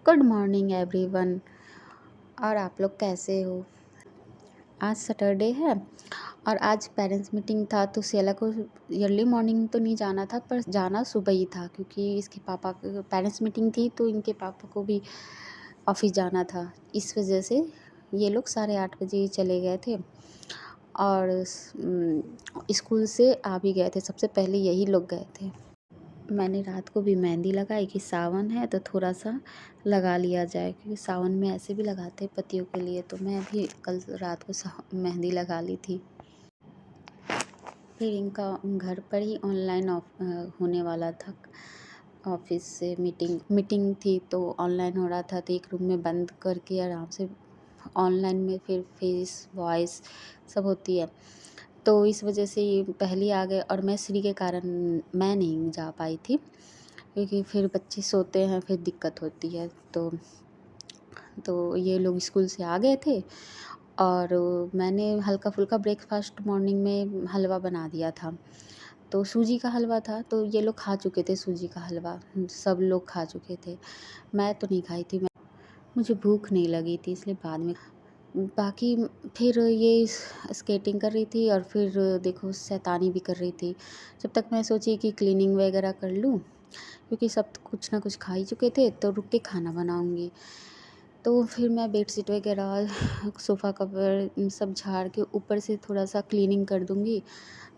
Good morning everyone. और आप लोग कैसे हो? आज सैटरडे है और आज पेरेंट्स मीटिंग था, तो सियाला को अर्ली मॉर्निंग तो नहीं जाना था, पर जाना सुबह ही था क्योंकि इसके पापा पेरेंट्स मीटिंग थी, तो इनके पापा को भी ऑफिस जाना था। इस वजह से ये लोग 8:30 बजे ही चले गए थे और स्कूल से आ भी गए थे। सबसे पहले यही लोग गए थे। मैंने रात को भी मेहंदी लगाई कि सावन है तो थोड़ा सा लगा लिया जाए, क्योंकि सावन में ऐसे भी लगाते हैं पतियों के लिए। तो मैं भी कल रात को मेहंदी लगा ली थी। फिर इनका घर पर ही ऑनलाइन होने वाला था। ऑफिस से मीटिंग थी तो ऑनलाइन हो रहा था, तो एक रूम में बंद करके आराम से ऑनलाइन में फिर फेस वॉइस सब होती है। तो इस वजह से ये पहले आ गए और मैं श्री के कारण मैं नहीं जा पाई थी, क्योंकि फिर बच्चे सोते हैं फिर दिक्कत होती है। तो ये लोग स्कूल से आ गए थे और मैंने हल्का फुल्का ब्रेकफास्ट मॉर्निंग में हलवा बना दिया था। तो सूजी का हलवा था, तो ये लोग खा चुके थे सूजी का हलवा, सब लोग खा चुके थे। मैं तो नहीं खाई थी, मुझे भूख नहीं लगी थी, इसलिए बाद में। बाकी फिर ये स्केटिंग कर रही थी और फिर देखो शैतानी भी कर रही थी। जब तक मैं सोची कि क्लीनिंग वगैरह कर लूँ, क्योंकि सब कुछ ना कुछ खा ही चुके थे, तो रुक के खाना बनाऊँगी। तो फिर मैं बेडशीट वगैरह सोफ़ा कवर सब झाड़ के ऊपर से थोड़ा सा क्लीनिंग कर दूँगी,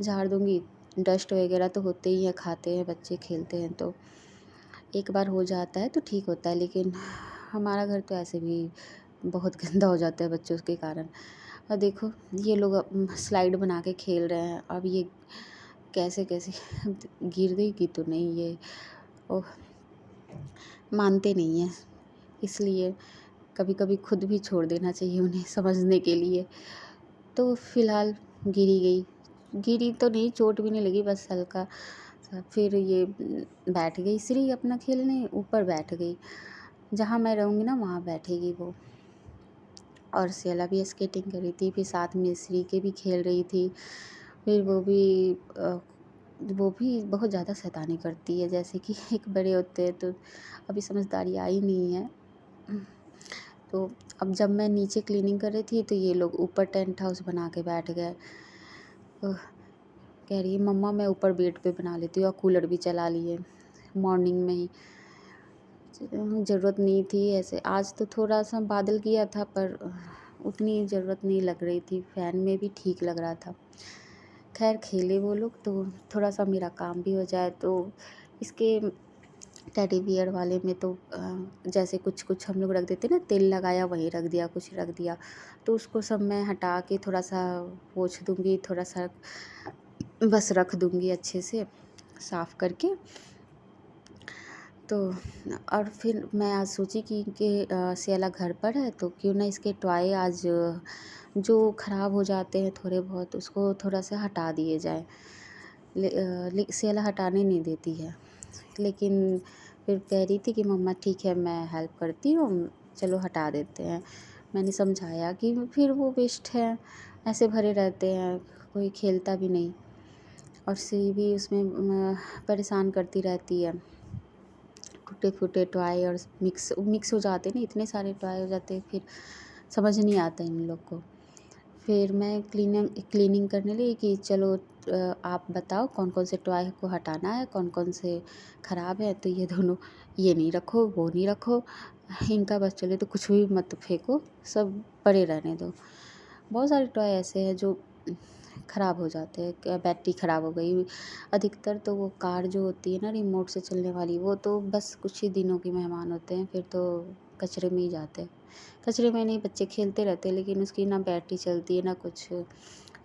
झाड़ दूँगी। डस्ट वगैरह तो होते ही हैं, खाते हैं बच्चे, खेलते हैं, तो एक बार हो जाता है तो ठीक होता है। लेकिन हमारा घर तो ऐसे भी बहुत गंदा हो जाता है बच्चों के कारण। और देखो ये लोग स्लाइड बना के खेल रहे हैं। अब ये कैसे कैसे गिर गई कि तो नहीं, ये ओह मानते नहीं हैं, इसलिए कभी कभी खुद भी छोड़ देना चाहिए उन्हें समझने के लिए। तो फिलहाल गिरी तो नहीं, चोट भी नहीं लगी, बस हल्का सा। फिर ये बैठ गई श्री अपना खेलने, ऊपर बैठ गई। जहाँ मैं रहूँगी ना वहाँ बैठेगी वो। और सियाला भी स्केटिंग कर रही थी, फिर साथ में श्री के भी खेल रही थी। फिर वो भी बहुत ज़्यादा शैतानी करती है, जैसे कि एक बड़े होते हैं, तो अभी समझदारी आई नहीं है। तो अब जब मैं नीचे क्लीनिंग कर रही थी, तो ये लोग ऊपर टेंट हाउस बना के बैठ गए। कह रही है मम्मा मैं ऊपर बेड पे बना लेती हूँ, और कूलर भी चला लिए मॉर्निंग में ही। ज़रूरत नहीं थी ऐसे। आज तो थोड़ा सा बादल किया था, पर उतनी ज़रूरत नहीं लग रही थी, फ़ैन में भी ठीक लग रहा था। खैर खेले वो लोग, तो थोड़ा सा मेरा काम भी हो जाए। तो इसके टेडी बियर वाले में तो जैसे कुछ कुछ हम लोग रख देते ना, तेल लगाया वहीं रख दिया, कुछ रख दिया, तो उसको सब मैं हटा के थोड़ा सा पोंछ दूँगी, थोड़ा सा बस रख दूँगी अच्छे से साफ़ करके। तो और फिर मैं आज सोची कि सियाला घर पर है, तो क्यों ना इसके टॉय आज जो ख़राब हो जाते हैं थोड़े बहुत, उसको थोड़ा सा हटा दिए जाए। सियाला हटाने नहीं देती है, लेकिन फिर कह रही थी कि मम्मा ठीक है मैं हेल्प करती हूँ, चलो हटा देते हैं। मैंने समझाया कि फिर वो वेस्ट है, ऐसे भरे रहते हैं, कोई खेलता भी नहीं। और सी भी उसमें परेशान करती रहती है। टूटे फूटे टॉय और मिक्स हो जाते ना, इतने सारे टॉय हो जाते हैं, फिर समझ नहीं आता इन लोग को। फिर मैं क्लीनिंग करने लगी कि चलो आप बताओ कौन कौन से टॉय को हटाना है, कौन कौन से ख़राब है। तो ये दोनों, ये नहीं रखो वो नहीं रखो, इनका बस चले तो कुछ भी मत फेंको, सब पड़े रहने दो। बहुत सारे टॉय ऐसे हैं जो ख़राब हो जाते हैं, बैटरी ख़राब हो गई। अधिकतर तो वो कार जो होती है ना रिमोट से चलने वाली, वो तो बस कुछ ही दिनों के मेहमान होते हैं, फिर तो कचरे में ही जाते हैं। कचरे में नहीं, बच्चे खेलते रहते हैं, लेकिन उसकी ना बैटरी चलती है ना कुछ।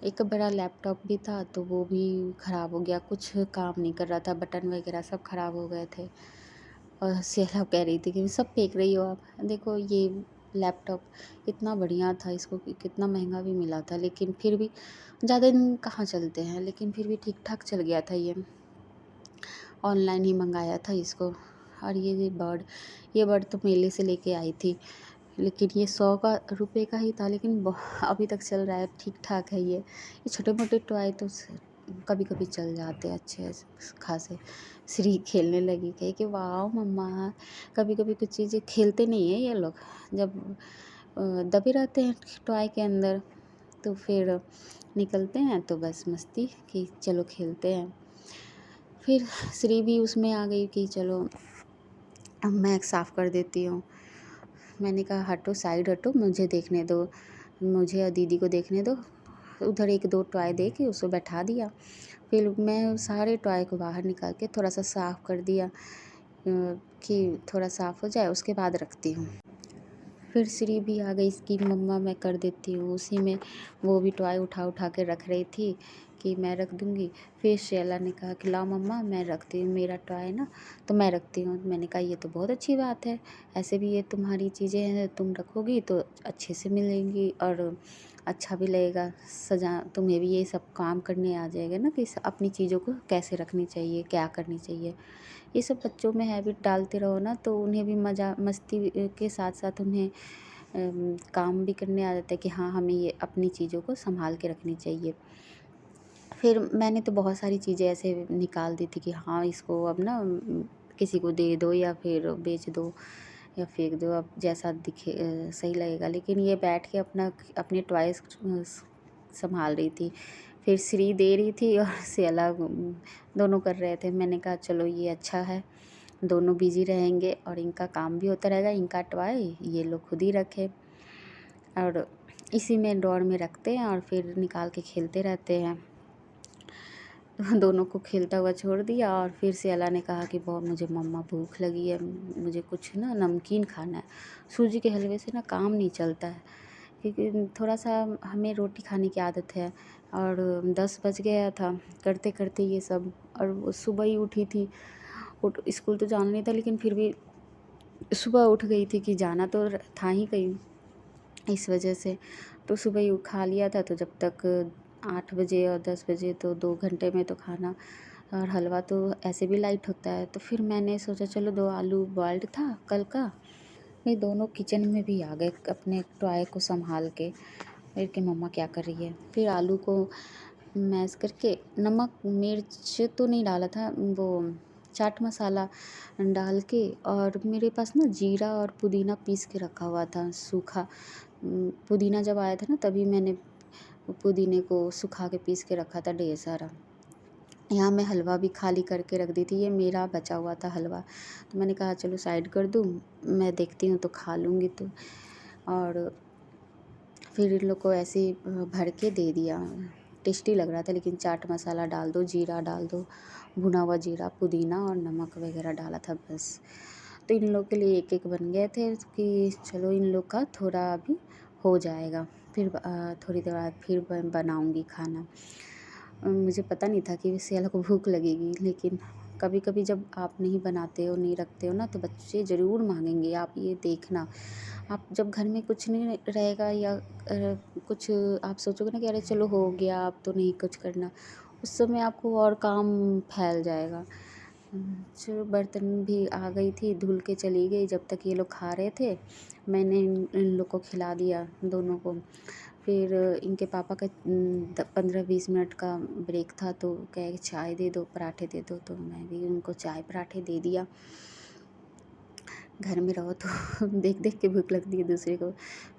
एक बड़ा लैपटॉप भी था, तो वो भी ख़राब हो गया, कुछ काम नहीं कर रहा था, बटन वगैरह सब ख़राब हो गए थे। और सेहला कह रही थी कि सब फेंक रही हो आप। देखो ये लैपटॉप इतना बढ़िया था, इसको कितना महंगा भी मिला था, लेकिन फिर भी ज़्यादा दिन कहाँ चलते हैं, लेकिन फिर भी ठीक ठाक चल गया था ये। ऑनलाइन ही मंगाया था इसको। और ये बर्ड तो मेले से लेके आई थी, लेकिन ये 100 का रुपये का ही था, लेकिन अभी तक चल रहा है, ठीक ठाक है ये। छोटे मोटे टॉय तो कभी कभी चल जाते अच्छे खासे। श्री खेलने लगी, कही कि वाह मम्मा। कभी कभी कुछ चीज़ें खेलते नहीं है ये लोग, जब दबे रहते हैं टॉय के अंदर तो फिर निकलते हैं तो बस मस्ती कि चलो खेलते हैं। फिर श्री भी उसमें आ गई कि चलो अब मैं साफ़ कर देती हूँ। मैंने कहा हटो, साइड हटो, मुझे देखने दो, मुझे और दीदी को देखने दो। उधर एक दो टॉय दे के उसको बैठा दिया। फिर मैं सारे टॉय को बाहर निकाल के थोड़ा सा साफ़ कर दिया कि थोड़ा साफ़ हो जाए, उसके बाद रखती हूँ। फिर श्री भी आ गई इसकी मम्मा मैं कर देती हूँ। उसी में वो भी टॉय उठा उठा के रख रही थी कि मैं रख दूँगी। फिर शैला ने कहा कि लाओ मम्मा मैं रखती हूँ, मेरा टॉय ना तो मैं रखती हूँ। मैंने कहा ये तो बहुत अच्छी बात है, ऐसे भी ये तुम्हारी चीज़ें हैं, तुम रखोगी तो अच्छे से मिलेंगी और अच्छा भी लगेगा। सजा तुम्हें भी ये सब काम करने आ जाएगा ना कि अपनी चीज़ों को कैसे रखनी चाहिए, क्या करनी चाहिए। ये सब बच्चों में हैबिट डालते रहो ना तो उन्हें भी मज़ा मस्ती के साथ साथ उन्हें काम भी करने आ जाता है कि हाँ हमें ये अपनी चीज़ों को संभाल के रखनी चाहिए। फिर मैंने तो बहुत सारी चीज़ें ऐसे निकाल दी थी कि हाँ इसको अब ना किसी को दे दो या फिर बेच दो या फेंक दो, अब जैसा दिखे सही लगेगा। लेकिन ये बैठ के अपने टॉयज़ संभाल रही थी। फिर श्री दे रही थी और शैला दोनों कर रहे थे। मैंने कहा चलो ये अच्छा है, दोनों बिजी रहेंगे और इनका काम भी होता रहेगा, इनका टॉय ये लोग खुद ही रखे और इसी में ड्रॉअर में रखते हैं और फिर निकाल के खेलते रहते हैं। दोनों को खेलता हुआ छोड़ दिया और फिर शैला ने कहा कि बहुत मुझे मम्मा भूख लगी है, मुझे कुछ ना नमकीन खाना है। सूजी के हलवे से ना काम नहीं चलता है, क्योंकि थोड़ा सा हमें रोटी खाने की आदत है और 10 बज गया था करते करते ये सब। और वो सुबह ही उठी थी, स्कूल तो जाना नहीं था लेकिन फिर भी सुबह उठ गई थी कि जाना तो था ही कहीं, इस वजह से तो सुबह ही खा लिया था। तो जब तक 8 बजे और 10 बजे तो 2 घंटे में तो खाना, और हलवा तो ऐसे भी लाइट होता है। तो फिर मैंने सोचा चलो 2 आलू बॉइल्ड था कल का, ये दोनों किचन में भी आ गए अपने टॉय को संभाल के। फिर कि मम्मा क्या कर रही है। फिर आलू को मैश करके नमक मिर्च तो नहीं डाला था, वो चाट मसाला डाल के, और मेरे पास ना जीरा और पुदीना पीस के रखा हुआ था सूखा। पुदीना जब आया था ना तभी मैंने पुदीने को सुखा के पीस के रखा था ढेर सारा। यहाँ मैं हलवा भी खाली करके रख दी थी, ये मेरा बचा हुआ था हलवा। तो मैंने कहा चलो साइड कर दूँ, मैं देखती हूँ तो खा लूँगी तो। और फिर इन लोग को ऐसे ही भर के दे दिया। टेस्टी लग रहा था, लेकिन चाट मसाला डाल दो, जीरा डाल दो, भुना हुआ जीरा, पुदीना और नमक वगैरह डाला था बस। तो इन लोग के लिए एक एक बन गए थे कि चलो इन लोग का थोड़ा अभी हो जाएगा, फिर थोड़ी देर बाद फिर बनाऊँगी खाना। मुझे पता नहीं था कि सियाला को भूख लगेगी, लेकिन कभी कभी जब आप नहीं बनाते हो, नहीं रखते हो ना, तो बच्चे ज़रूर मांगेंगे। आप ये देखना, आप जब घर में कुछ नहीं रहेगा या कुछ आप सोचोगे ना कि अरे चलो हो गया अब तो नहीं कुछ करना, उस समय आपको और काम फैल जाएगा। चलो बर्तन भी आ गई थी, धुल के चली गई। जब तक ये लोग खा रहे थे मैंने इन लोग को खिला दिया दोनों को। फिर इनके पापा का 15-20 मिनट का ब्रेक था तो कहे चाय दे दो, पराठे दे दो, तो मैं भी उनको चाय पराठे दे दिया। घर में रहो तो देख देख के भूख लगती है दूसरे को।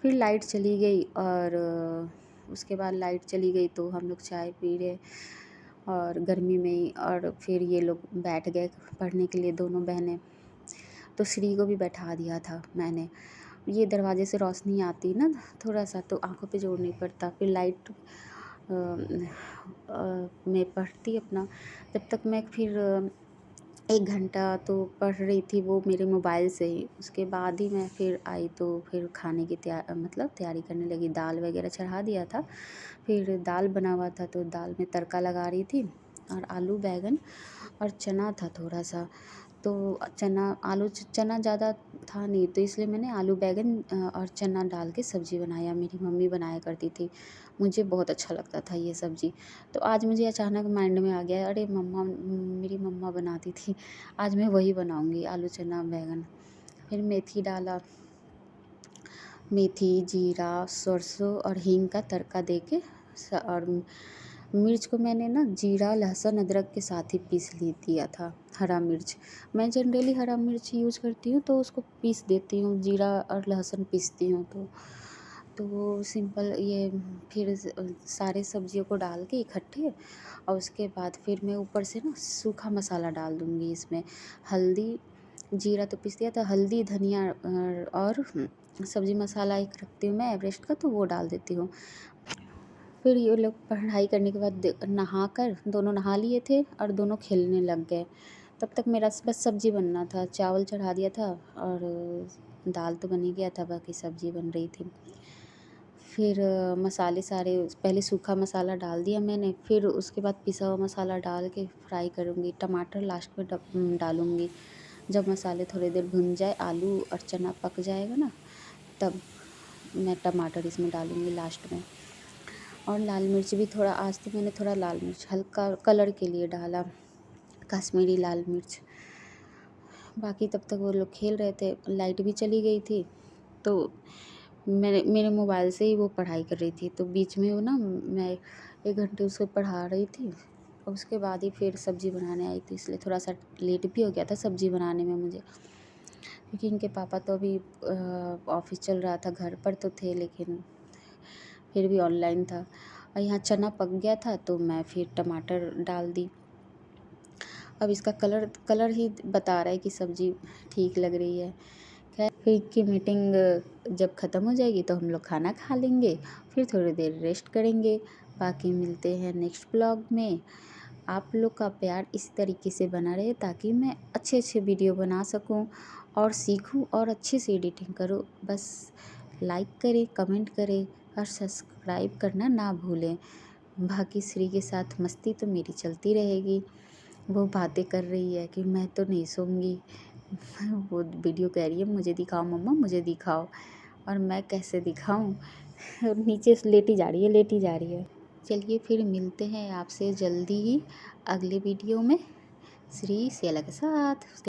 फिर लाइट चली गई और उसके बाद लाइट चली गई तो हम लोग चाय पी रहे और गर्मी में ही, और फिर ये लोग बैठ गए पढ़ने के लिए दोनों बहनें। तो श्री को भी बैठा दिया था मैंने। ये दरवाजे से रोशनी आती ना थोड़ा सा तो आंखों पे जोर नहीं पड़ता। फिर लाइट में पढ़ती अपना। जब तक मैं फिर 1 घंटा तो पढ़ रही थी वो मेरे मोबाइल से ही। उसके बाद ही मैं फिर आई तो फिर खाने की तैयारी करने लगी। दाल वगैरह चढ़ा दिया था, फिर दाल बना हुआ था तो दाल में तड़का लगा रही थी। और आलू बैंगन और चना था थोड़ा सा, तो चना ज़्यादा था नहीं तो इसलिए मैंने आलू बैंगन और चना डाल के सब्ज़ी बनाया। मेरी मम्मी बनाया करती थी, मुझे बहुत अच्छा लगता था ये सब्ज़ी। तो आज मुझे अचानक माइंड में आ गया, अरे मम्मा मेरी मम्मा बनाती थी, आज मैं वही बनाऊँगी आलू चना बैंगन। फिर मेथी डाला, मेथी जीरा सरसों और हींग का तड़का दे के और मिर्च को मैंने ना जीरा लहसुन अदरक के साथ ही पीस दिया था। हरा मिर्च मैं जनरली हरा मिर्च यूज़ करती हूँ तो उसको पीस देती हूँ, जीरा और लहसुन पीसती हूँ तो वो सिंपल ये फिर सारे सब्जियों को डाल के इकट्ठे, और उसके बाद फिर मैं ऊपर से ना सूखा मसाला डाल दूँगी इसमें। हल्दी, जीरा तो पीस दिया था, हल्दी धनिया और सब्ज़ी मसाला एक रखती हूँ मैं एवरेस्ट का, तो वो डाल देती हूँ। फिर ये लोग पढ़ाई करने के बाद नहा कर दोनों नहा लिए थे और दोनों खेलने लग गए। तब तक मेरा बस सब्ज़ी बनना था, चावल चढ़ा दिया था और दाल तो बन ही गया था, बाकी सब्ज़ी बन रही थी। फिर मसाले सारे पहले सूखा मसाला डाल दिया मैंने, फिर उसके बाद पिसा हुआ मसाला डाल के फ्राई करूँगी। टमाटर लास्ट में डालूँगी। जब मसाले थोड़ी देर भुन जाए, आलू और चना पक जाएगा ना, तब मैं टमाटर इसमें डालूँगी लास्ट में। और लाल मिर्च भी थोड़ा, आज तो मैंने थोड़ा लाल मिर्च हल्का कलर के लिए डाला, कश्मीरी लाल मिर्च। बाकी तब तक वो लोग खेल रहे थे, लाइट भी चली गई थी, तो मेरे मोबाइल से ही वो पढ़ाई कर रही थी, तो बीच में वो ना मैं 1 घंटे उसको पढ़ा रही थी और उसके बाद ही फिर सब्ज़ी बनाने आई थी, इसलिए थोड़ा सा लेट भी हो गया था सब्ज़ी बनाने में मुझे, क्योंकि इनके पापा तो अभी ऑफिस चल रहा था, घर पर तो थे लेकिन फिर भी ऑनलाइन था। और यहाँ चना पक गया था तो मैं फिर टमाटर डाल दी। अब इसका कलर ही बता रहा है कि सब्ज़ी ठीक लग रही है। खैर फिर की मीटिंग जब ख़त्म हो जाएगी तो हम लोग खाना खा लेंगे, फिर थोड़ी देर रेस्ट करेंगे। बाकी मिलते हैं नेक्स्ट ब्लॉग में। आप लोग का प्यार इसी तरीके से बना रहे ताकि मैं अच्छे वीडियो बना सकूं और सीखूं और अच्छे से एडिटिंग करूं। बस लाइक करें, कमेंट करें और सब्सक्राइब करना ना भूलें। बाकी श्री के साथ मस्ती तो मेरी चलती रहेगी। वो बातें कर रही है कि मैं तो नहीं सोऊंगी। वो वीडियो कह रही है मुझे दिखाओ मम्मा, मुझे दिखाओ, और मैं कैसे दिखाऊं। नीचे से लेटी जा रही है, लेटी जा रही है। चलिए फिर मिलते हैं आपसे जल्दी ही अगले वीडियो में श्री सेला के साथ।